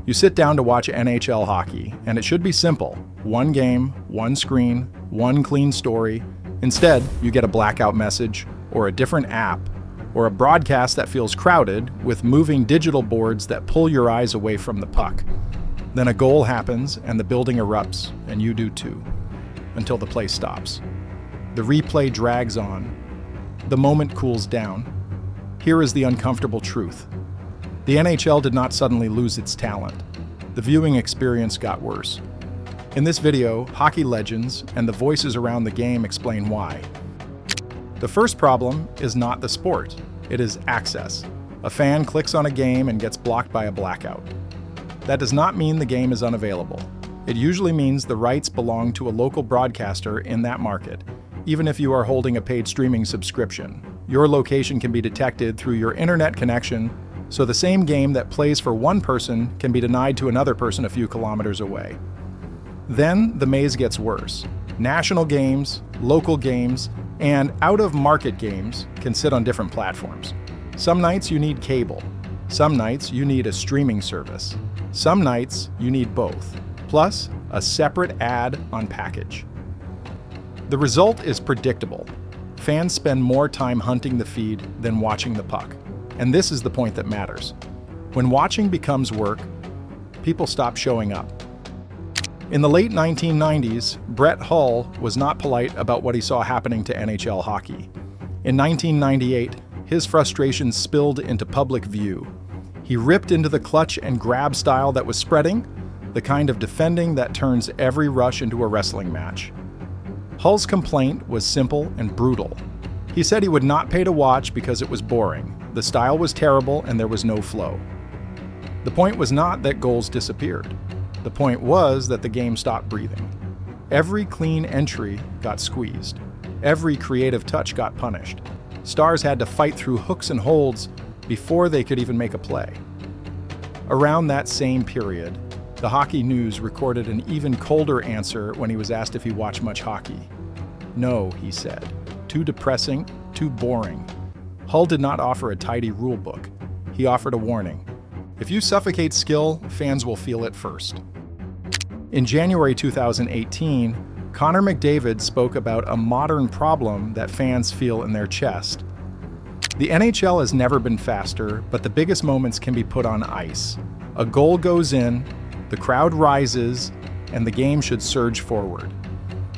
You sit down to watch NHL hockey, and it should be simple. One game, one screen, one clean story. Instead, you get a blackout message, or a different app, or a broadcast that feels crowded with moving digital boards that pull your eyes away from the puck. Then a goal happens, and the building erupts, and you do too, until the play stops. The replay drags on. The moment cools down. Here is the uncomfortable truth. The NHL did not suddenly lose its talent. The viewing experience got worse. In this video, hockey legends and the voices around the game explain why. The first problem is not the sport, it is access. A fan clicks on a game and gets blocked by a blackout. That does not mean the game is unavailable. It usually means the rights belong to a local broadcaster in that market, even if you are holding a paid streaming subscription. Your location can be detected through your internet connection, so the same game that plays for one person can be denied to another person a few kilometers away. Then the maze gets worse. National games, local games, and out-of-market games can sit on different platforms. Some nights you need cable. Some nights you need a streaming service. Some nights you need both, plus a separate ad-on package. The result is predictable. Fans spend more time hunting the feed than watching the puck. And this is the point that matters. When watching becomes work, people stop showing up. In the late 1990s, Brett Hull was not polite about what he saw happening to NHL hockey. In 1998, his frustration spilled into public view. He ripped into the clutch and grab style that was spreading, the kind of defending that turns every rush into a wrestling match. Hull's complaint was simple and brutal. He said he would not pay to watch because it was boring. The style was terrible and there was no flow. The point was not that goals disappeared. The point was that the game stopped breathing. Every clean entry got squeezed. Every creative touch got punished. Stars had to fight through hooks and holds before they could even make a play. Around that same period, the Hockey News recorded an even colder answer when he was asked if he watched much hockey. No, he said. Too depressing, too boring. Hull did not offer a tidy rule book. He offered a warning. If you suffocate skill, fans will feel it first. In January 2018, Connor McDavid spoke about a modern problem that fans feel in their chest. The NHL has never been faster, but the biggest moments can be put on ice. A goal goes in, the crowd rises, and the game should surge forward.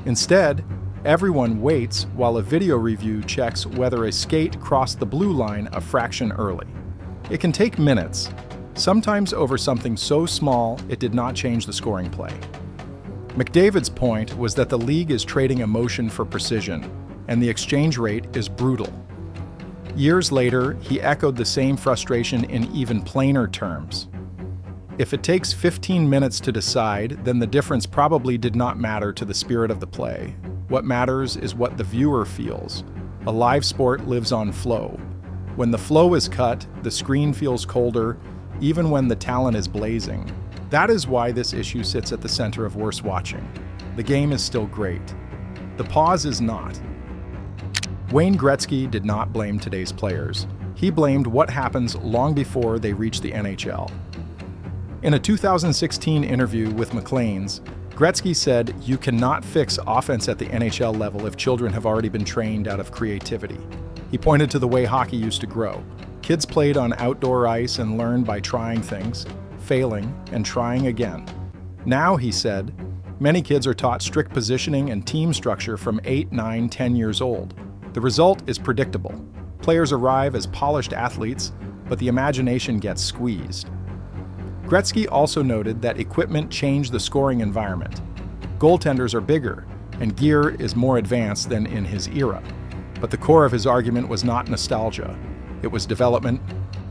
Instead, everyone waits while a video review checks whether a skate crossed the blue line a fraction early. It can take minutes, sometimes over something so small it did not change the scoring play. McDavid's point was that the league is trading emotion for precision, and the exchange rate is brutal. Years later, he echoed the same frustration in even plainer terms. If it takes 15 minutes to decide, then the difference probably did not matter to the spirit of the play. What matters is what the viewer feels. A live sport lives on flow. When the flow is cut, the screen feels colder, even when the talent is blazing. That is why this issue sits at the center of worse watching. The game is still great. The pause is not. Wayne Gretzky did not blame today's players. He blamed what happens long before they reach the NHL. In a 2016 interview with Maclean's, Gretzky said, "You cannot fix offense at the NHL level if children have already been trained out of creativity." He pointed to the way hockey used to grow. Kids played on outdoor ice and learned by trying things, failing, and trying again. Now, he said, many kids are taught strict positioning and team structure from 8, 9, 10 years old. The result is predictable. Players arrive as polished athletes, but the imagination gets squeezed. Gretzky also noted that equipment changed the scoring environment. Goaltenders are bigger, and gear is more advanced than in his era. But the core of his argument was not nostalgia. It was development.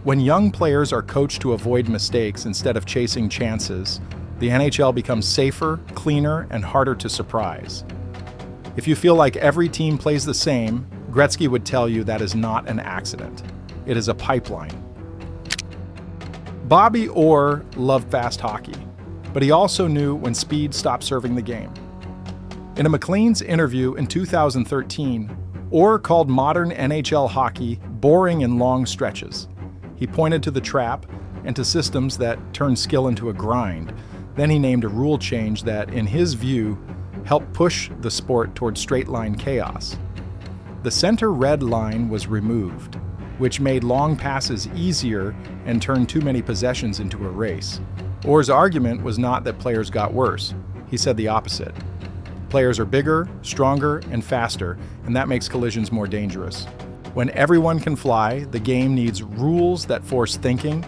When young players are coached to avoid mistakes instead of chasing chances, the NHL becomes safer, cleaner, and harder to surprise. If you feel like every team plays the same, Gretzky would tell you that is not an accident. It is a pipeline. Bobby Orr loved fast hockey, but he also knew when speed stopped serving the game. In a Maclean's interview in 2013, Orr called modern NHL hockey boring in long stretches. He pointed to the trap and to systems that turn skill into a grind. Then he named a rule change that, in his view, helped push the sport toward straight-line chaos. The center red line was removed, which made long passes easier and turned too many possessions into a race. Orr's argument was not that players got worse. He said the opposite. Players are bigger, stronger, and faster, and that makes collisions more dangerous. When everyone can fly, the game needs rules that force thinking,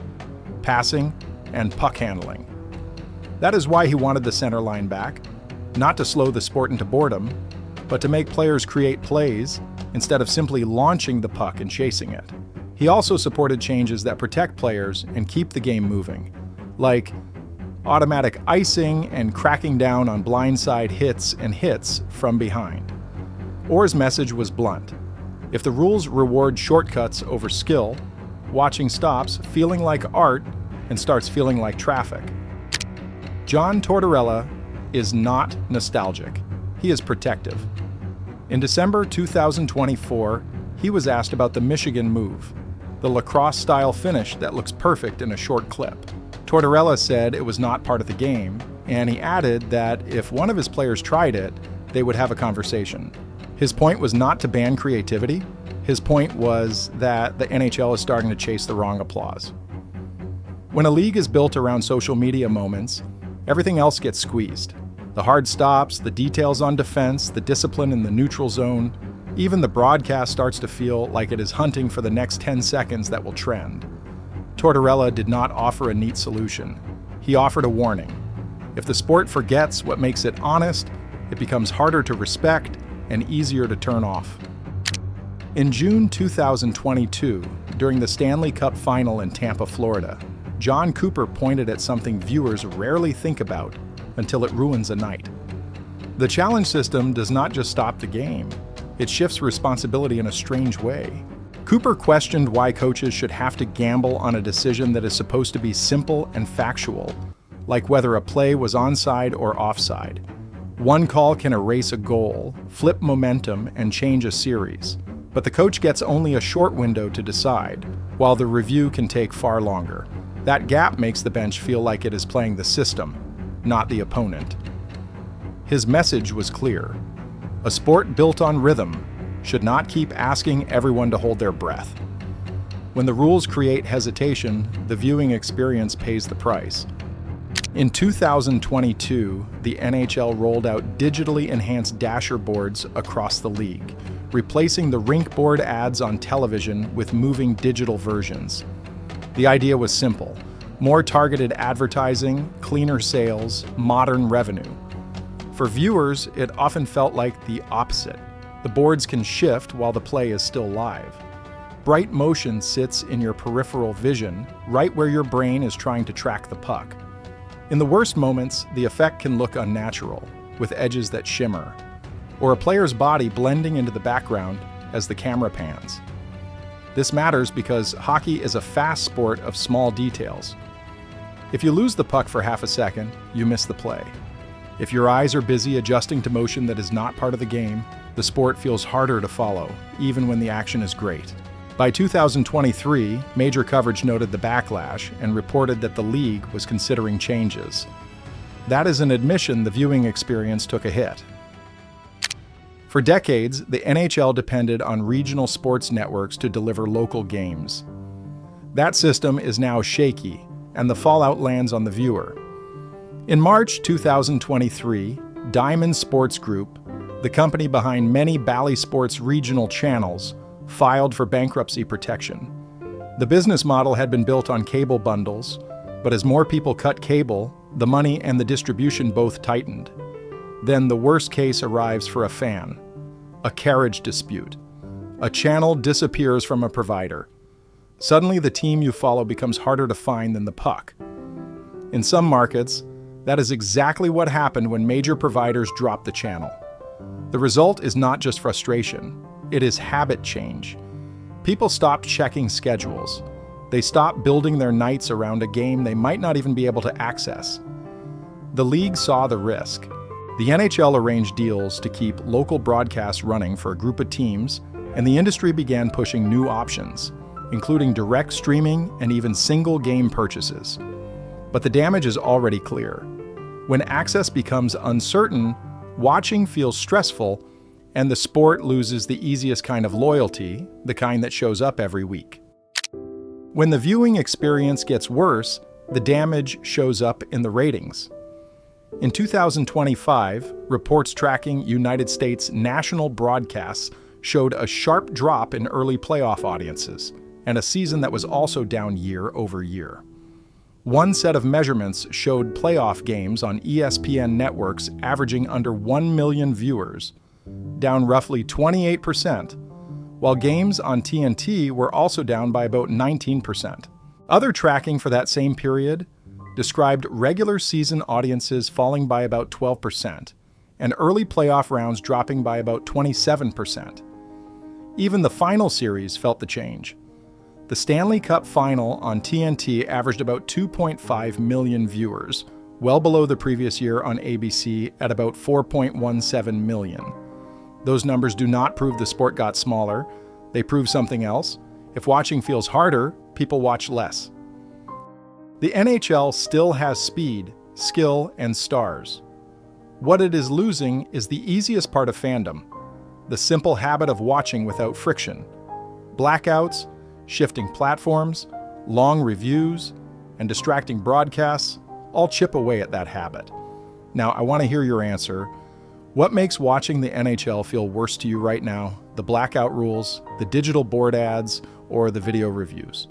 passing, and puck handling. That is why he wanted the center line back, not to slow the sport into boredom, but to make players create plays instead of simply launching the puck and chasing it. He also supported changes that protect players and keep the game moving, like automatic icing and cracking down on blindside hits and hits from behind. Orr's message was blunt. If the rules reward shortcuts over skill, watching stops feeling like art and starts feeling like traffic. John Tortorella is not nostalgic. He is protective. In December 2024, he was asked about the Michigan move, the lacrosse-style finish that looks perfect in a short clip. Tortorella said it was not part of the game, and he added that if one of his players tried it, they would have a conversation. His point was not to ban creativity. His point was that the NHL is starting to chase the wrong applause. When a league is built around social media moments, everything else gets squeezed. The hard stops, the details on defense, the discipline in the neutral zone, even the broadcast starts to feel like it is hunting for the next 10 seconds that will trend. Tortorella did not offer a neat solution. He offered a warning. If the sport forgets what makes it honest, it becomes harder to respect and easier to turn off. In June 2022, during the Stanley Cup Final in Tampa, Florida, John Cooper pointed at something viewers rarely think about until it ruins a night. The challenge system does not just stop the game, it shifts responsibility in a strange way. Cooper questioned why coaches should have to gamble on a decision that is supposed to be simple and factual, like whether a play was onside or offside. One call can erase a goal, flip momentum, and change a series, but the coach gets only a short window to decide, while the review can take far longer. That gap makes the bench feel like it is playing the system, not the opponent. His message was clear. A sport built on rhythm should not keep asking everyone to hold their breath. When the rules create hesitation, the viewing experience pays the price. In 2022, the NHL rolled out digitally enhanced dasher boards across the league, replacing the rink board ads on television with moving digital versions. The idea was simple: more targeted advertising, cleaner sales, modern revenue. For viewers, it often felt like the opposite. The boards can shift while the play is still live. Bright motion sits in your peripheral vision, right where your brain is trying to track the puck. In the worst moments, the effect can look unnatural, with edges that shimmer, or a player's body blending into the background as the camera pans. This matters because hockey is a fast sport of small details. If you lose the puck for half a second, you miss the play. If your eyes are busy adjusting to motion that is not part of the game, the sport feels harder to follow, even when the action is great. By 2023, major coverage noted the backlash and reported that the league was considering changes. That is an admission the viewing experience took a hit. For decades, the NHL depended on regional sports networks to deliver local games. That system is now shaky, and the fallout lands on the viewer. In March 2023, Diamond Sports Group, the company behind many Bally Sports regional channels, filed for bankruptcy protection. The business model had been built on cable bundles, but as more people cut cable, the money and the distribution both tightened. Then the worst case arrives for a fan: a carriage dispute. A channel disappears from a provider. Suddenly, the team you follow becomes harder to find than the puck. In some markets, that is exactly what happened when major providers dropped the channel. The result is not just frustration, it is habit change. People stopped checking schedules. They stopped building their nights around a game they might not even be able to access. The league saw the risk. The NHL arranged deals to keep local broadcasts running for a group of teams, and the industry began pushing new options, including direct streaming and even single game purchases. But the damage is already clear. When access becomes uncertain, watching feels stressful, and the sport loses the easiest kind of loyalty, the kind that shows up every week. When the viewing experience gets worse, the damage shows up in the ratings. In 2025, reports tracking United States national broadcasts showed a sharp drop in early playoff audiences, and a season that was also down year over year. One set of measurements showed playoff games on ESPN networks averaging under 1 million viewers, down roughly 28%, while games on TNT were also down by about 19%. Other tracking for that same period described regular season audiences falling by about 12%, and early playoff rounds dropping by about 27%. Even the final series felt the change. The Stanley Cup Final on TNT averaged about 2.5 million viewers, well below the previous year on ABC at about 4.17 million. Those numbers do not prove the sport got smaller. They prove something else. If watching feels harder, people watch less. The NHL still has speed, skill, and stars. What it is losing is the easiest part of fandom, the simple habit of watching without friction. Blackouts, shifting platforms, long reviews, and distracting broadcasts all chip away at that habit. Now, I want to hear your answer. What makes watching the NHL feel worse to you right now? The blackout rules, the digital board ads, or the video reviews?